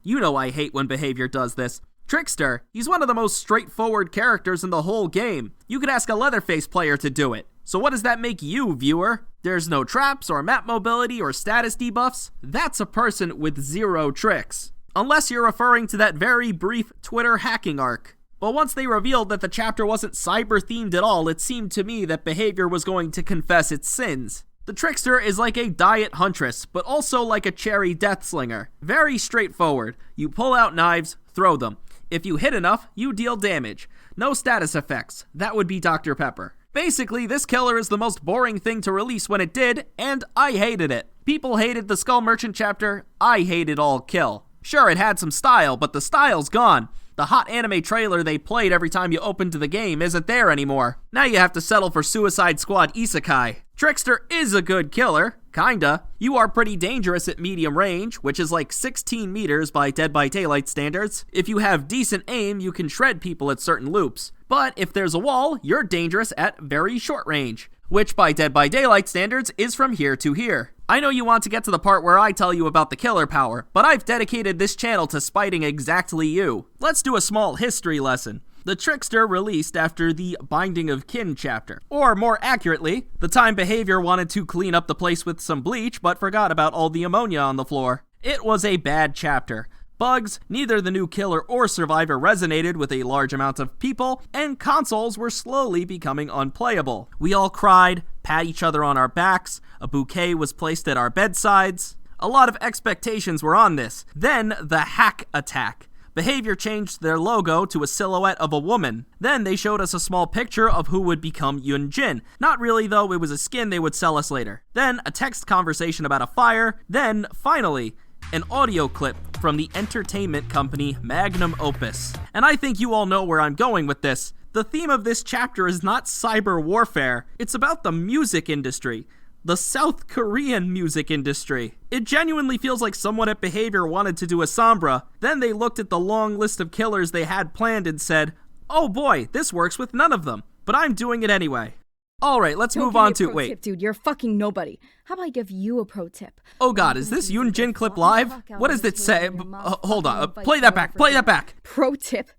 You know I hate when behavior does this. Trickster, he's one of the most straightforward characters in the whole game. You could ask a Leatherface player to do it. So what does that make you, viewer? There's no traps or map mobility or status debuffs. That's a person with zero tricks. Unless you're referring to that very brief Twitter hacking arc. But once they revealed that the chapter wasn't cyber-themed at all, it seemed to me that behavior was going to confess its sins. The Trickster is like a diet huntress, but also like a cherry deathslinger. Very straightforward. You pull out knives, throw them. If you hit enough, you deal damage. No status effects. That would be Dr. Pepper. Basically, this killer is the most boring thing to release when it did, and I hated it. People hated the Skull Merchant chapter. I hated all kill. Sure, it had some style, but the style's gone. The hot anime trailer they played every time you opened the game isn't there anymore. Now you have to settle for Suicide Squad Isekai. Trickster is a good killer. Kinda. You are pretty dangerous at medium range, which is like 16 meters by Dead by Daylight standards. If you have decent aim, you can shred people at certain loops. But if there's a wall, you're dangerous at very short range, which by Dead by Daylight standards is from here to here. I know you want to get to the part where I tell you about the killer power, but I've dedicated this channel to spiting exactly you. Let's do a small history lesson. The Trickster released after the Binding of Kin chapter. Or more accurately, the time Behavior wanted to clean up the place with some bleach but forgot about all the ammonia on the floor. It was a bad chapter. Bugs, neither the new killer or survivor resonated with a large amount of people, and consoles were slowly becoming unplayable. We all cried, pat each other on our backs, a bouquet was placed at our bedsides. A lot of expectations were on this. Then the hack attack. Behavior changed their logo to a silhouette of a woman. Then they showed us a small picture of who would become Yun-Jin. Not really though, it was a skin they would sell us later. Then a text conversation about a fire. Then, finally, an audio clip from the entertainment company Magnum Opus. And I think you all know where I'm going with this. The theme of this chapter is not cyber warfare. It's about the music industry. The South Korean music industry. It genuinely feels like someone at Behavior wanted to do a Sombra. Then they looked at the long list of killers they had planned and said, oh boy, this works with none of them. But I'm doing it anyway. Alright, let's move on to, wait. Tip, dude, you're fucking nobody. How about I give you a pro tip? Oh god, is this Yun-Jin clip live? What does it say? Hold on, play that back. Pro tip?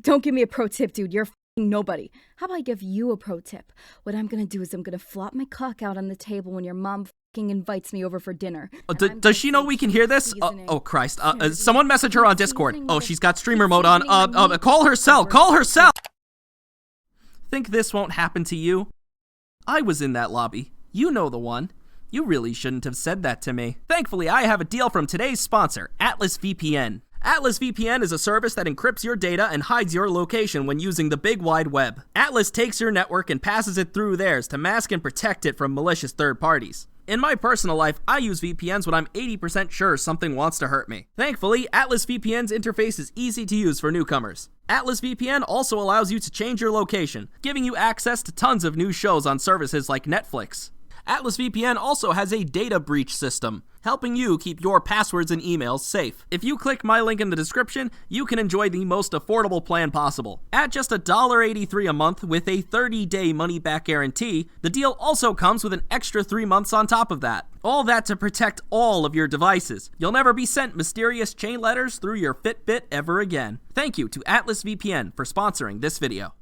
Don't give me a pro tip, dude, you're fucking nobody. How about I give you a pro tip? What I'm gonna do is I'm gonna flop my cock out on the table when your mom fucking invites me over for dinner. Does she know we can hear this? Oh Christ, someone message her on Discord. Oh, she's got streamer mode on. Call her cell. Think this won't happen to you? I was in that lobby. You know the one. You really shouldn't have said that to me. Thankfully, I have a deal from today's sponsor, Atlas VPN. Atlas VPN is a service that encrypts your data and hides your location when using the big wide web. Atlas takes your network and passes it through theirs to mask and protect it from malicious third parties. In my personal life, I use VPNs when I'm 80% sure something wants to hurt me. Thankfully, Atlas VPN's interface is easy to use for newcomers. Atlas VPN also allows you to change your location, giving you access to tons of new shows on services like Netflix. Atlas VPN also has a data breach system, helping you keep your passwords and emails safe. If you click my link in the description, you can enjoy the most affordable plan possible. At just $1.83 a month with a 30-day money-back guarantee, the deal also comes with an extra 3 months on top of that. All that to protect all of your devices. You'll never be sent mysterious chain letters through your Fitbit ever again. Thank you to Atlas VPN for sponsoring this video.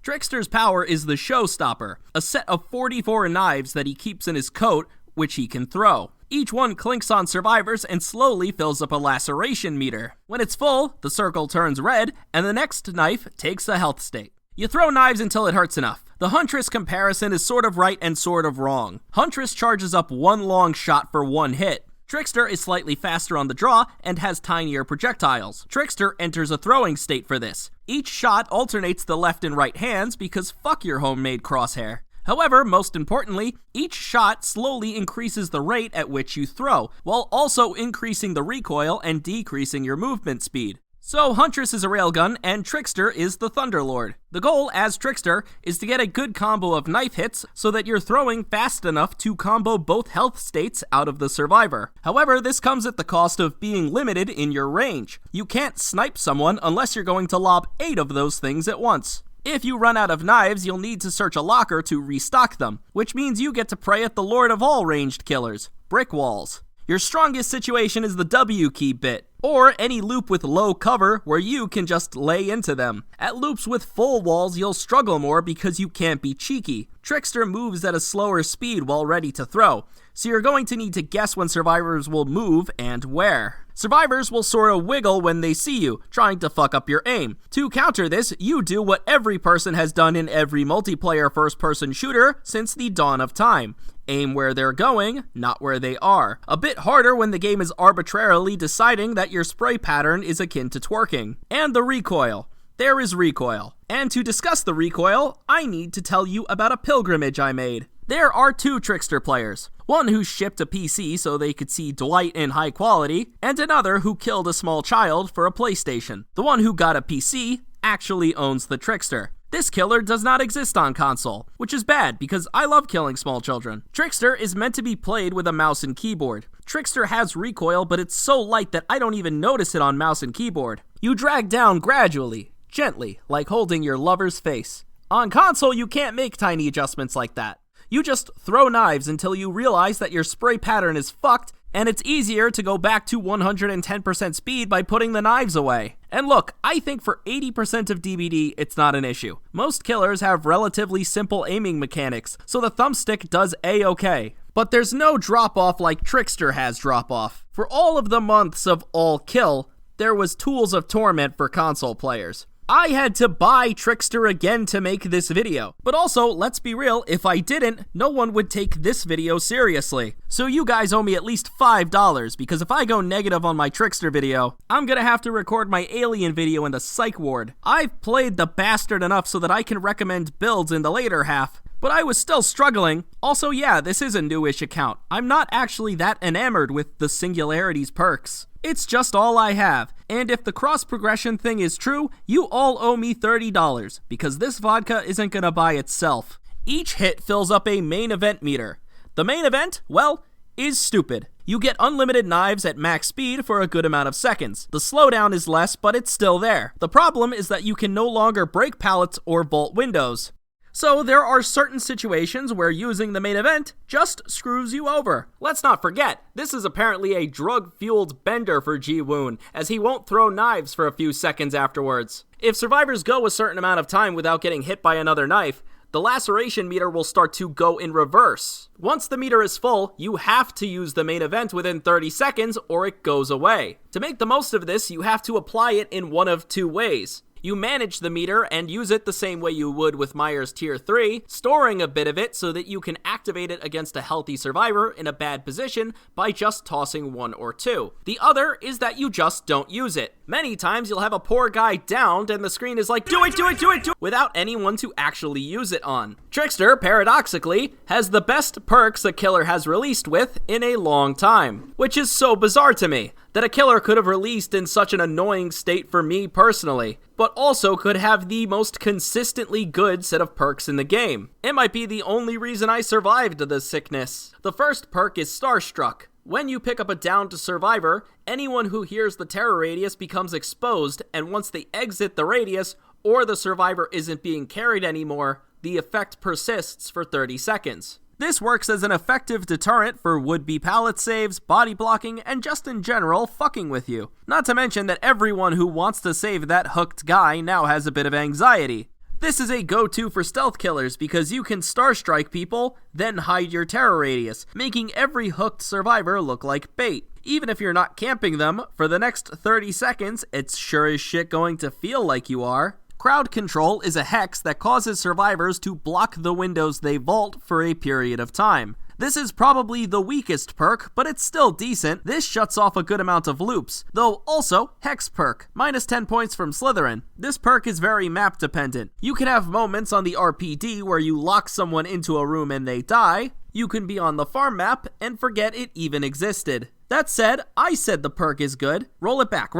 Trickster's power is the Showstopper, a set of 44 knives that he keeps in his coat, which he can throw. Each one clinks on survivors and slowly fills up a laceration meter. When it's full, the circle turns red, and the next knife takes a health state. You throw knives until it hurts enough. The Huntress comparison is sort of right and sort of wrong. Huntress charges up one long shot for one hit. Trickster is slightly faster on the draw and has tinier projectiles. Trickster enters a throwing state for this. Each shot alternates the left and right hands because fuck your homemade crosshair. However, most importantly, each shot slowly increases the rate at which you throw, while also increasing the recoil and decreasing your movement speed. So Huntress is a railgun, and Trickster is the Thunderlord. The goal, as Trickster, is to get a good combo of knife hits so that you're throwing fast enough to combo both health states out of the survivor. However, this comes at the cost of being limited in your range. You can't snipe someone unless you're going to lob 8 of those things at once. If you run out of knives, you'll need to search a locker to restock them, which means you get to prey at the lord of all ranged killers, brick walls. Your strongest situation is the W key bit, or any loop with low cover where you can just lay into them. At loops with full walls, you'll struggle more because you can't be cheeky. Trickster moves at a slower speed while ready to throw, so you're going to need to guess when survivors will move and where. Survivors will sort of wiggle when they see you, trying to fuck up your aim. To counter this, you do what every person has done in every multiplayer first-person shooter since the dawn of time. Aim where they're going, not where they are. A bit harder when the game is arbitrarily deciding that your spray pattern is akin to twerking. And the recoil. There is recoil. And to discuss the recoil, I need to tell you about a pilgrimage I made. There are two Trickster players. One who shipped a PC so they could see delight in high quality, and another who killed a small child for a PlayStation. The one who got a PC actually owns the Trickster. This killer does not exist on console, which is bad because I love killing small children. Trickster is meant to be played with a mouse and keyboard. Trickster has recoil, but it's so light that I don't even notice it on mouse and keyboard. You drag down gradually, gently, like holding your lover's face. On console, you can't make tiny adjustments like that. You just throw knives until you realize that your spray pattern is fucked, and it's easier to go back to 110% speed by putting the knives away. And look, I think for 80% of DBD, it's not an issue. Most killers have relatively simple aiming mechanics, so the thumbstick does A-okay. But there's no drop-off like Trickster has drop-off. For all of the months of all kill, there was Tools of Torment for console players. I had to buy Trickster again to make this video. But also, let's be real, if I didn't, no one would take this video seriously. So you guys owe me at least $5, because if I go negative on my Trickster video, I'm gonna have to record my Alien video in the psych ward. I've played the bastard enough so that I can recommend builds in the later half, but I was still struggling. Also, yeah, this is a newish account. I'm not actually that enamored with the Singularities perks. It's just all I have, and if the cross-progression thing is true, you all owe me $30, because this vodka isn't gonna buy itself. Each hit fills up a main event meter. The main event, well, is stupid. You get unlimited knives at max speed for a good amount of seconds. The slowdown is less, but it's still there. The problem is that you can no longer break pallets or vault windows. So there are certain situations where using the main event just screws you over. Let's not forget, this is apparently a drug-fueled bender for Ji-woon, as he won't throw knives for a few seconds afterwards. If survivors go a certain amount of time without getting hit by another knife, the laceration meter will start to go in reverse. Once the meter is full, you have to use the main event within 30 seconds or it goes away. To make the most of this, you have to apply it in one of two ways. You manage the meter and use it the same way you would with Myers Tier 3, storing a bit of it so that you can activate it against a healthy survivor in a bad position by just tossing one or two. The other is that you just don't use it. Many times you'll have a poor guy downed and the screen is like, do it, without anyone to actually use it on. Trickster, paradoxically, has the best perks a killer has released with in a long time, which is so bizarre to me, that a killer could have released in such an annoying state for me personally, but also could have the most consistently good set of perks in the game. It might be the only reason I survived the sickness. The first perk is Starstruck. When you pick up a downed survivor, anyone who hears the terror radius becomes exposed, and once they exit the radius, or the survivor isn't being carried anymore, the effect persists for 30 seconds. This works as an effective deterrent for would-be pallet saves, body blocking, and just in general fucking with you. Not to mention that everyone who wants to save that hooked guy now has a bit of anxiety. This is a go-to for stealth killers because you can starstrike people, then hide your terror radius, making every hooked survivor look like bait. Even if you're not camping them, for the next 30 seconds, it's sure as shit going to feel like you are. Crowd control is a hex that causes survivors to block the windows they vault for a period of time. This is probably the weakest perk, but it's still decent. This shuts off a good amount of loops, though also Hex perk, minus 10 points from Slytherin. This perk is very map dependent. You can have moments on the RPD where you lock someone into a room and they die. You can be on the farm map and forget it even existed. That said, I said the perk is good. Roll it back.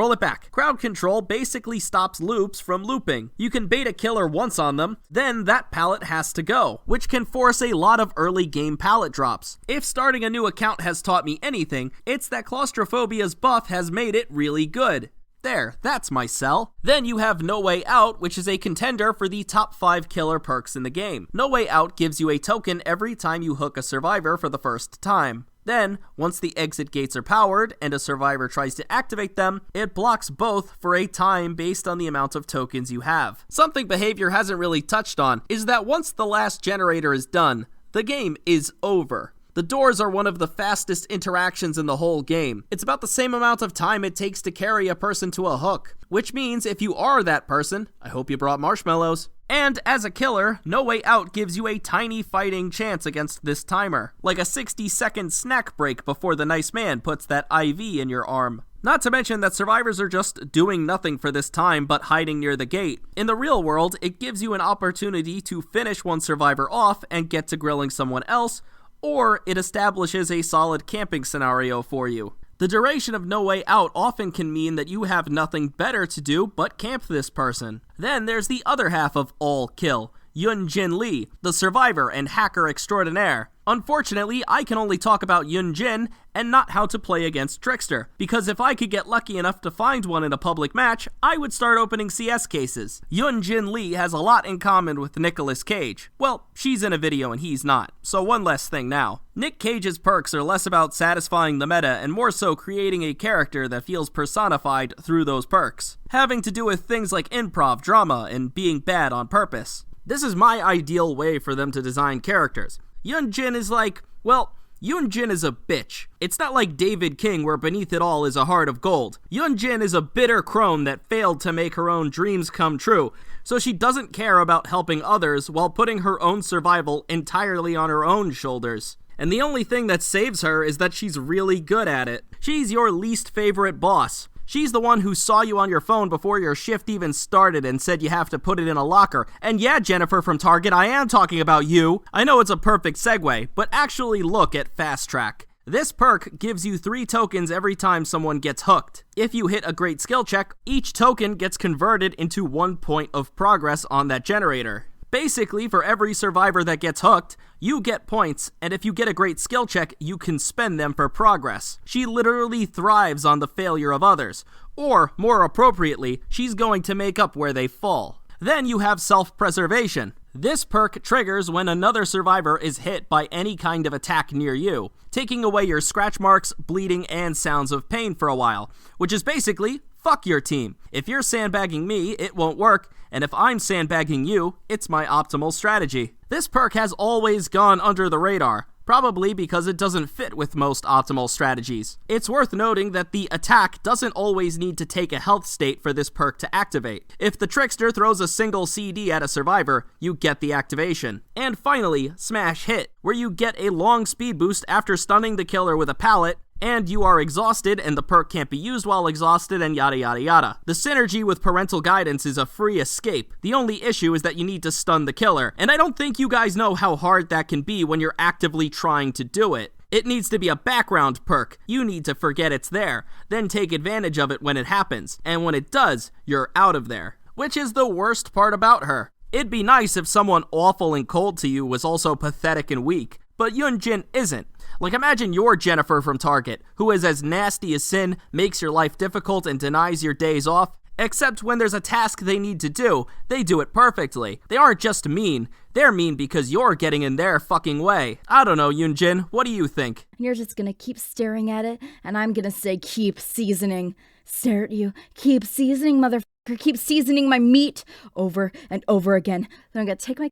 Crowd control basically stops loops from looping. You can bait a killer once on them, then that pallet has to go, which can force a lot of early game pallet drops. If starting a new account has taught me anything, it's that Claustrophobia's buff has made it really good. There, that's my cell. Then you have No Way Out, which is a contender for the top 5 killer perks in the game. No Way Out gives you a token every time you hook a survivor for the first time. Then, once the exit gates are powered and a survivor tries to activate them, it blocks both for a time based on the amount of tokens you have. Something Behavior hasn't really touched on is that once the last generator is done, the game is over. The doors are one of the fastest interactions in the whole game. It's about the same amount of time it takes to carry a person to a hook, which means if you are that person, I hope you brought marshmallows. And as a killer, No Way Out gives you a tiny fighting chance against this timer, like a 60-second snack break before the nice man puts that IV in your arm. Not to mention that survivors are just doing nothing for this time but hiding near the gate. In the real world, it gives you an opportunity to finish one survivor off and get to grilling someone else, or it establishes a solid camping scenario for you. The duration of No Way Out often can mean that you have nothing better to do but camp this person. Then there's the other half of All Kill, Yun-Jin Lee, the survivor and hacker extraordinaire. Unfortunately, I can only talk about Yun-Jin and not how to play against Trickster, because if I could get lucky enough to find one in a public match, I would start opening CS cases. Yun-Jin Lee has a lot in common with Nicolas Cage. Well, she's in a video and he's not, so one less thing now. Nick Cage's perks are less about satisfying the meta and more so creating a character that feels personified through those perks, having to do with things like improv, drama, and being bad on purpose. This is my ideal way for them to design characters. Yun-Jin is like, well, Yun-Jin is a bitch. It's not like David King where beneath it all is a heart of gold. Yun-Jin is a bitter crone that failed to make her own dreams come true, so she doesn't care about helping others while putting her own survival entirely on her own shoulders. And the only thing that saves her is that she's really good at it. She's your least favorite boss. She's the one who saw you on your phone before your shift even started and said you have to put it in a locker. And yeah, Jennifer from Target, I am talking about you. I know it's a perfect segue, but actually look at Fast Track. This perk gives you 3 tokens every time someone gets hooked. If you hit a great skill check, each token gets converted into 1 point of progress on that generator. Basically, for every survivor that gets hooked, you get points, and if you get a great skill check, you can spend them for progress. She literally thrives on the failure of others, or, more appropriately, she's going to make up where they fall. Then you have self-preservation. This perk triggers when another survivor is hit by any kind of attack near you, taking away your scratch marks, bleeding, and sounds of pain for a while, which is basically, fuck your team. If you're sandbagging me, it won't work, and if I'm sandbagging you, it's my optimal strategy. This perk has always gone under the radar, probably because it doesn't fit with most optimal strategies. It's worth noting that the attack doesn't always need to take a health state for this perk to activate. If the Trickster throws a single CD at a survivor, you get the activation. And finally, Smash Hit, where you get a long speed boost after stunning the killer with a pallet, and you are exhausted and the perk can't be used while exhausted and yada yada yada. The synergy with parental guidance is a free escape. The only issue is that you need to stun the killer, and I don't think you guys know how hard that can be when you're actively trying to do it. It needs to be a background perk. You need to forget it's there, then take advantage of it when it happens, and when it does, you're out of there. Which is the worst part about her. It'd be nice if someone awful and cold to you was also pathetic and weak, but Yun-Jin isn't. Like, imagine you're Jennifer from Target, who is as nasty as sin, makes your life difficult, and denies your days off. Except when there's a task they need to do, they do it perfectly. They aren't just mean, they're mean because you're getting in their fucking way. I don't know, Yun-Jin, what do you think? And you're just gonna keep staring at it, and I'm gonna say keep seasoning. Stare at you, keep seasoning, motherfucker, keep seasoning my meat over and over again. Then I'm gonna take my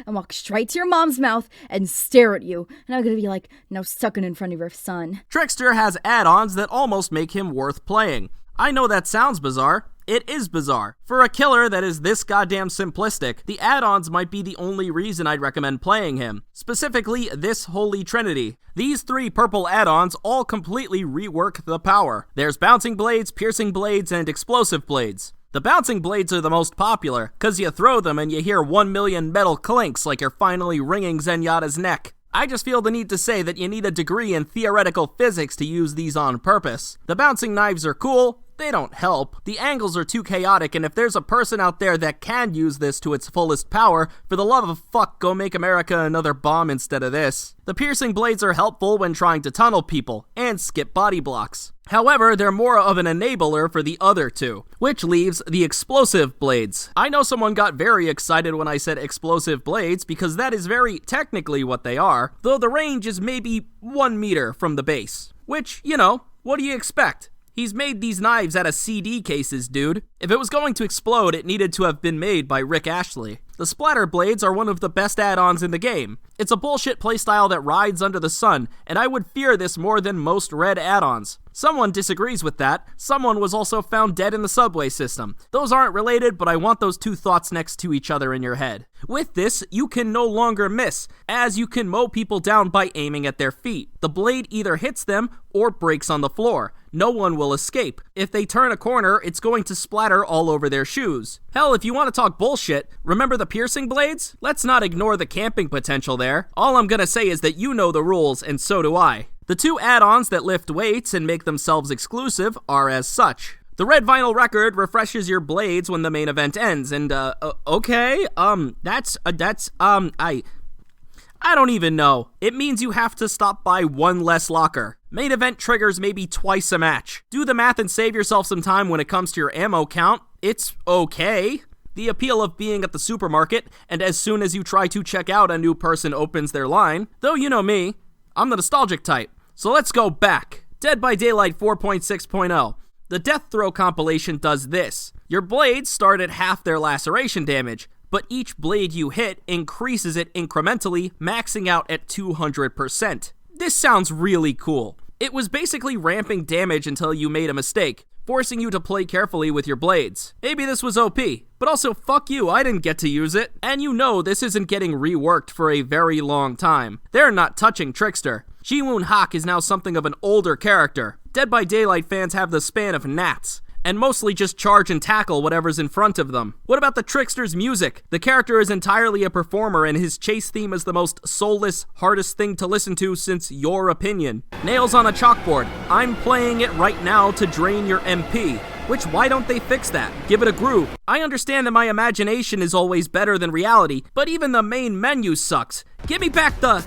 and walk straight to your mom's mouth and stare at you. And I'm gonna be like, now suck it in front of your son. Trickster has add-ons that almost make him worth playing. I know that sounds bizarre. It is bizarre. For a killer that is this goddamn simplistic, the add-ons might be the only reason I'd recommend playing him. Specifically, this holy trinity. These 3 purple add-ons all completely rework the power. There's bouncing blades, piercing blades, and explosive blades. The bouncing blades are the most popular, cause you throw them and you hear 1 million metal clinks like you're finally wringing Zenyatta's neck. I just feel the need to say that you need a degree in theoretical physics to use these on purpose. The bouncing knives are cool, they don't help. The angles are too chaotic, and if there's a person out there that can use this to its fullest power, for the love of fuck, go make America another bomb instead of this. The piercing blades are helpful when trying to tunnel people, and skip body blocks. However, they're more of an enabler for the other two, which leaves the explosive blades. I know someone got very excited when I said explosive blades because that is very technically what they are, though the range is maybe 1 meter from the base. Which, you know, what do you expect? He's made these knives out of CD cases, dude. If it was going to explode, it needed to have been made by Rick Ashley. The splatter blades are one of the best add-ons in the game. It's a bullshit playstyle that rides under the sun, and I would fear this more than most red add-ons. Someone disagrees with that. Someone was also found dead in the subway system. Those aren't related, but I want those two thoughts next to each other in your head. With this, you can no longer miss, as you can mow people down by aiming at their feet. The blade either hits them or breaks on the floor. No one will escape. If they turn a corner, it's going to splatter all over their shoes. Hell, if you want to talk bullshit, remember the piercing blades? Let's not ignore the camping potential there. All I'm gonna say is that you know the rules, and so do I. The two add-ons that lift weights and make themselves exclusive are as such. The red vinyl record refreshes your blades when the main event ends, and, okay, I don't even know. It means you have to stop by one less locker. Main event triggers maybe twice a match. Do the math and save yourself some time when it comes to your ammo count. It's okay. The appeal of being at the supermarket, and as soon as you try to check out, a new person opens their line. Though you know me, I'm the nostalgic type. So let's go back. Dead by Daylight 4.6.0. The Death Throw compilation does this. Your blades start at half their laceration damage, but each blade you hit increases it incrementally, maxing out at 200%. This sounds really cool. It was basically ramping damage until you made a mistake, forcing you to play carefully with your blades. Maybe this was OP, but also fuck you, I didn't get to use it. And you know this isn't getting reworked for a very long time. They're not touching Trickster. Ji-woon is now something of an older character. Dead by Daylight fans have the span of gnats, and mostly just charge and tackle whatever's in front of them. What about the Trickster's music? The character is entirely a performer, and his chase theme is the most soulless, hardest thing to listen to since Your Opinion. Nails on a chalkboard. I'm playing it right now to drain your MP. Which, why don't they fix that? Give it a groove. I understand that my imagination is always better than reality, but even the main menu sucks. Give me back the...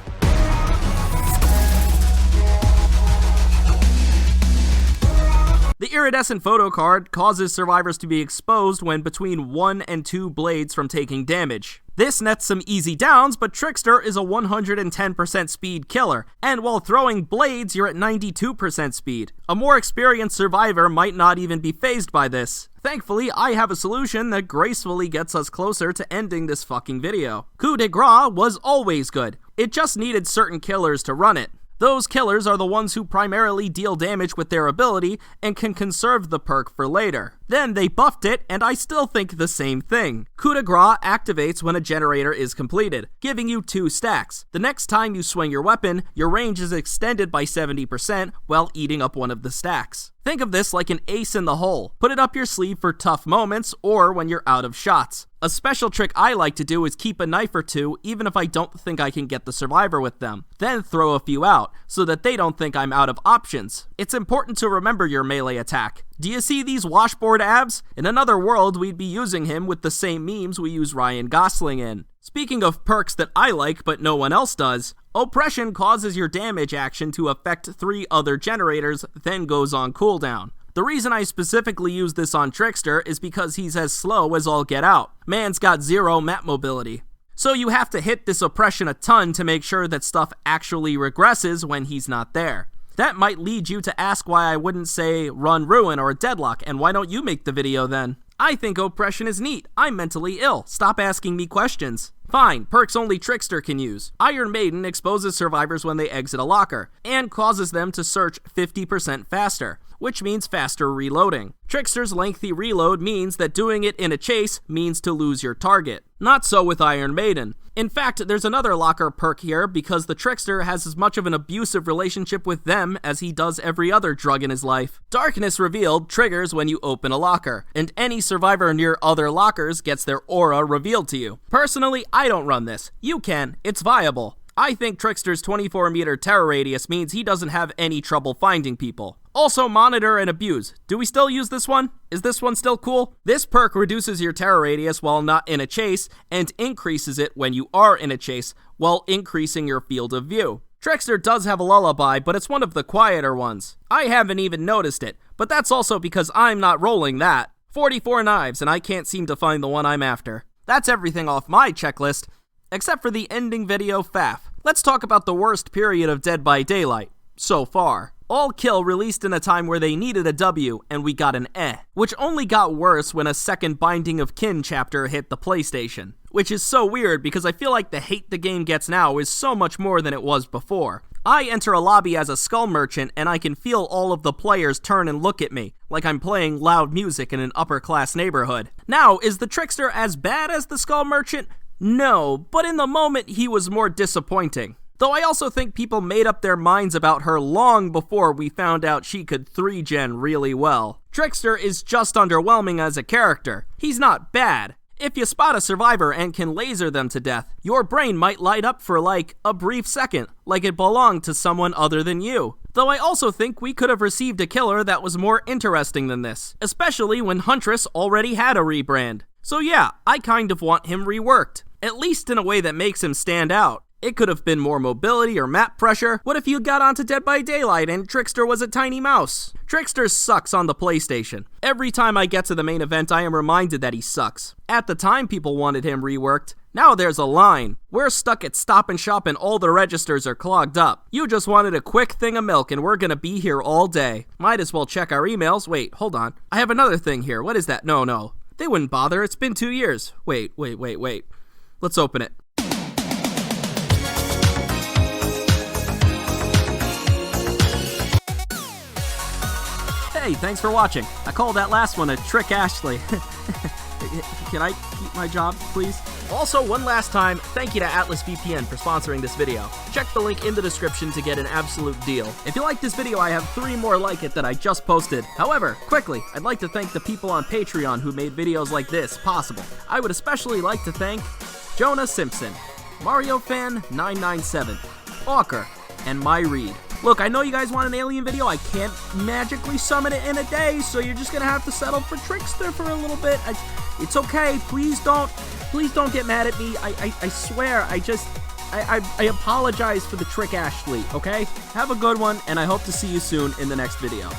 The iridescent photo card causes survivors to be exposed when between 1 and 2 blades from taking damage. This nets some easy downs, but Trickster is a 110% speed killer, and while throwing blades, you're at 92% speed. A more experienced survivor might not even be fazed by this. Thankfully, I have a solution that gracefully gets us closer to ending this fucking video. Coup de grace was always good. It just needed certain killers to run it. Those killers are the ones who primarily deal damage with their ability and can conserve the perk for later. Then they buffed it, and I still think the same thing. Coup de grace activates when a generator is completed, giving you 2 stacks. The next time you swing your weapon, your range is extended by 70% while eating up one of the stacks. Think of this like an ace in the hole. Put it up your sleeve for tough moments or when you're out of shots. A special trick I like to do is keep a knife or two even if I don't think I can get the survivor with them. Then throw a few out so that they don't think I'm out of options. It's important to remember your melee attack. Do you see these washboard abs? In another world, we'd be using him with the same memes we use Ryan Gosling in. Speaking of perks that I like but no one else does, Oppression causes your damage action to affect 3 other generators, then goes on cooldown. The reason I specifically use this on Trickster is because he's as slow as all get out. Man's got 0 map mobility. So you have to hit this Oppression a ton to make sure that stuff actually regresses when he's not there. That might lead you to ask why I wouldn't say Run Ruin or Deadlock, and why don't you make the video then? I think Oppression is neat. I'm mentally ill. Stop asking me questions. Fine, perks only Trickster can use. Iron Maiden exposes survivors when they exit a locker, and causes them to search 50% faster, which means faster reloading. Trickster's lengthy reload means that doing it in a chase means to lose your target. Not so with Iron Maiden. In fact, there's another locker perk here because the Trickster has as much of an abusive relationship with them as he does every other drug in his life. Darkness Revealed triggers when you open a locker, and any survivor near other lockers gets their aura revealed to you. Personally, I don't run this. You can. It's viable. I think Trickster's 24-meter terror radius means he doesn't have any trouble finding people. Also, monitor and abuse. Do we still use this one? Is this one still cool? This perk reduces your terror radius while not in a chase, and increases it when you are in a chase, while increasing your field of view. Trickster does have a lullaby, but it's one of the quieter ones. I haven't even noticed it, but that's also because I'm not rolling that. 44 knives, and I can't seem to find the one I'm after. That's everything off my checklist, except for the ending video faff. Let's talk about the worst period of Dead by Daylight, so far. All Kill released in a time where they needed a W, and we got an eh, which only got worse when a second Binding of Kin chapter hit the PlayStation. Which is so weird because I feel like the hate the game gets now is so much more than it was before. I enter a lobby as a skull merchant and I can feel all of the players turn and look at me, like I'm playing loud music in an upper class neighborhood. Now, is the Trickster as bad as the skull merchant? No, but in the moment he was more disappointing. Though I also think people made up their minds about her long before we found out she could 3-gen really well. Trickster is just underwhelming as a character. He's not bad. If you spot a survivor and can laser them to death, your brain might light up for like a brief second, like it belonged to someone other than you. Though I also think we could have received a killer that was more interesting than this, especially when Huntress already had a rebrand. So yeah, I kind of want him reworked, at least in a way that makes him stand out. It could have been more mobility or map pressure. What if you got onto Dead by Daylight and Trickster was a tiny mouse? Trickster sucks on the PlayStation. Every time I get to the main event, I am reminded that he sucks. At the time, people wanted him reworked. Now there's a line. We're stuck at Stop and Shop and all the registers are clogged up. You just wanted a quick thing of milk and we're gonna be here all day. Might as well check our emails. Wait, hold on. I have another thing here. What is that? No. They wouldn't bother. It's been 2 years. Wait. Let's open it. Hey, thanks for watching. I called that last one a Trick Ashley. Can I keep my job, please? Also, one last time, thank you to Atlas VPN for sponsoring this video. Check the link in the description to get an absolute deal. If you like this video, I have 3 more like it that I just posted. However, quickly, I'd like to thank the people on Patreon who made videos like this possible. I would especially like to thank Jonah Simpson, Mario Fan 997, Walker, and My Reed. Look, I know you guys want an alien video. I can't magically summon it in a day, so you're just gonna have to settle for Trickster for a little bit. It's okay. Please don't get mad at me. I swear. I apologize for the Trick Ashley. Okay? Have a good one, and I hope to see you soon in the next video.